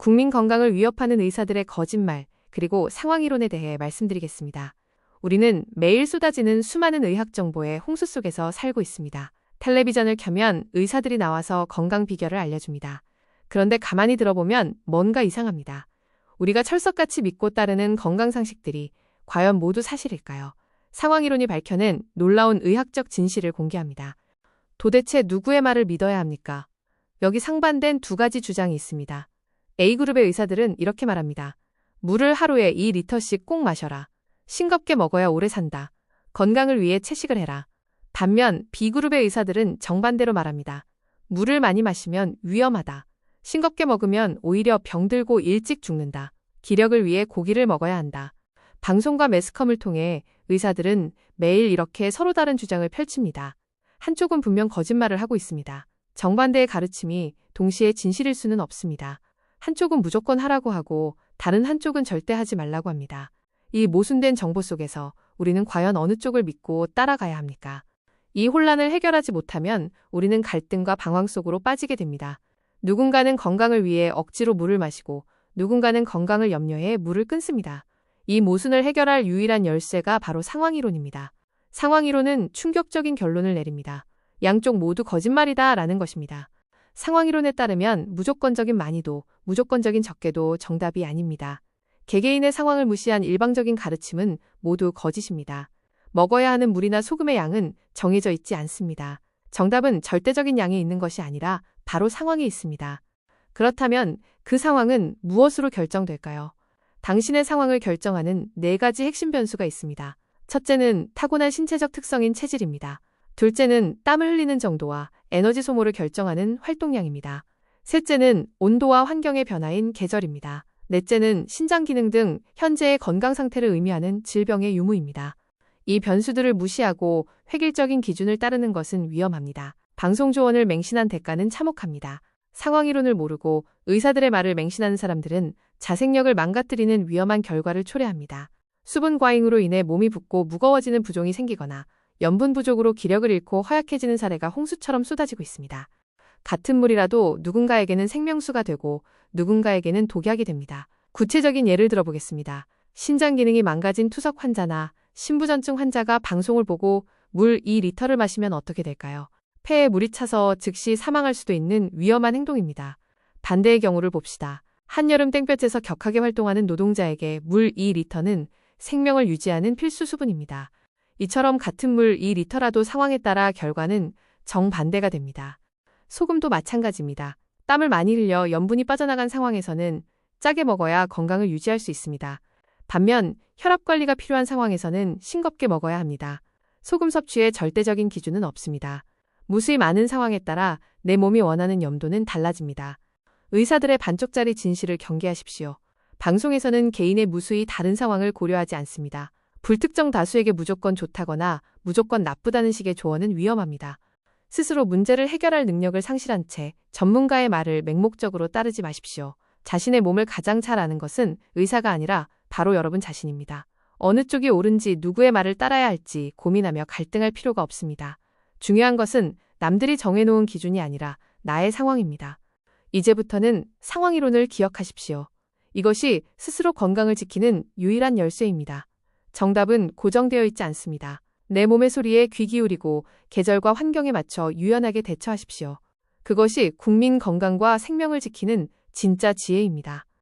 국민 건강을 위협하는 의사들의 거짓말, 그리고 상황이론에 대해 말씀드리겠습니다. 우리는 매일 쏟아지는 수많은 의학 정보의 홍수 속에서 살고 있습니다. 텔레비전을 켜면 의사들이 나와서 건강 비결을 알려줍니다. 그런데 가만히 들어보면 뭔가 이상합니다. 우리가 철석같이 믿고 따르는 건강 상식들이 과연 모두 사실일까요? 상황이론이 밝혀낸 놀라운 의학적 진실을 공개합니다. 도대체 누구의 말을 믿어야 합니까? 여기 상반된 두 가지 주장이 있습니다. A그룹의 의사들은 이렇게 말합니다. 물을 하루에 2리터씩 꼭 마셔라. 싱겁게 먹어야 오래 산다. 건강을 위해 채식을 해라. 반면 B그룹의 의사들은 정반대로 말합니다. 물을 많이 마시면 위험하다. 싱겁게 먹으면 오히려 병들고 일찍 죽는다. 기력을 위해 고기를 먹어야 한다. 방송과 매스컴을 통해 의사들은 매일 이렇게 서로 다른 주장을 펼칩니다. 한쪽은 분명 거짓말을 하고 있습니다. 정반대의 가르침이 동시에 진실일 수는 없습니다. 한쪽은 무조건 하라고 하고 다른 한쪽은 절대 하지 말라고 합니다. 이 모순된 정보 속에서 우리는 과연 어느 쪽을 믿고 따라가야 합니까? 이 혼란을 해결하지 못하면 우리는 갈등과 방황 속으로 빠지게 됩니다. 누군가는 건강을 위해 억지로 물을 마시고 누군가는 건강을 염려해 물을 끊습니다. 이 모순을 해결할 유일한 열쇠가 바로 상황이론입니다. 상황이론은 충격적인 결론을 내립니다. 양쪽 모두 거짓말이다 라는 것입니다. 상황이론에 따르면 무조건적인 많이도, 무조건적인 적게도 정답이 아닙니다. 개개인의 상황을 무시한 일방적인 가르침은 모두 거짓입니다. 먹어야 하는 물이나 소금의 양은 정해져 있지 않습니다. 정답은 절대적인 양에 있는 것이 아니라 바로 상황에 있습니다. 그렇다면 그 상황은 무엇으로 결정될까요? 당신의 상황을 결정하는 4가지 핵심 변수가 있습니다. 첫째는 타고난 신체적 특성인 체질입니다. 둘째는 땀을 흘리는 정도와 에너지 소모를 결정하는 활동량입니다. 셋째는 온도와 환경의 변화인 계절입니다. 넷째는 신장 기능 등 현재의 건강 상태를 의미하는 질병의 유무입니다. 이 변수들을 무시하고 획일적인 기준을 따르는 것은 위험합니다. 방송 조언을 맹신한 대가는 참혹합니다. 상황이론을 모르고 의사들의 말을 맹신하는 사람들은 자생력을 망가뜨리는 위험한 결과를 초래합니다. 수분 과잉으로 인해 몸이 붓고 무거워지는 부종이 생기거나 염분 부족으로 기력을 잃고 허약해지는 사례가 홍수처럼 쏟아지고 있습니다. 같은 물이라도 누군가에게는 생명수가 되고 누군가에게는 독약이 됩니다. 구체적인 예를 들어보겠습니다. 신장 기능이 망가진 투석 환자나 신부전증 환자가 방송을 보고 물 2리터를 마시면 어떻게 될까요? 폐에 물이 차서 즉시 사망할 수도 있는 위험한 행동입니다. 반대의 경우를 봅시다. 한여름 땡볕에서 격하게 활동하는 노동자에게 물 2리터는 생명을 유지하는 필수 수분입니다. 이처럼 같은 물 2리터라도 상황에 따라 결과는 정반대가 됩니다. 소금도 마찬가지입니다. 땀을 많이 흘려 염분이 빠져나간 상황에서는 짜게 먹어야 건강을 유지할 수 있습니다. 반면 혈압 관리가 필요한 상황에서는 싱겁게 먹어야 합니다. 소금 섭취에 절대적인 기준은 없습니다. 무수히 많은 상황에 따라 내 몸이 원하는 염도는 달라집니다. 의사들의 반쪽짜리 진실을 경계하십시오. 방송에서는 개인의 무수히 다른 상황을 고려하지 않습니다. 불특정 다수에게 무조건 좋다거나 무조건 나쁘다는 식의 조언은 위험합니다. 스스로 문제를 해결할 능력을 상실한 채 전문가의 말을 맹목적으로 따르지 마십시오. 자신의 몸을 가장 잘 아는 것은 의사가 아니라 바로 여러분 자신입니다. 어느 쪽이 옳은지 누구의 말을 따라야 할지 고민하며 갈등할 필요가 없습니다. 중요한 것은 남들이 정해놓은 기준이 아니라 나의 상황입니다. 이제부터는 상황이론을 기억하십시오. 이것이 스스로 건강을 지키는 유일한 열쇠입니다. 정답은 고정되어 있지 않습니다. 내 몸의 소리에 귀 기울이고 계절과 환경에 맞춰 유연하게 대처하십시오. 그것이 국민 건강과 생명을 지키는 진짜 지혜입니다.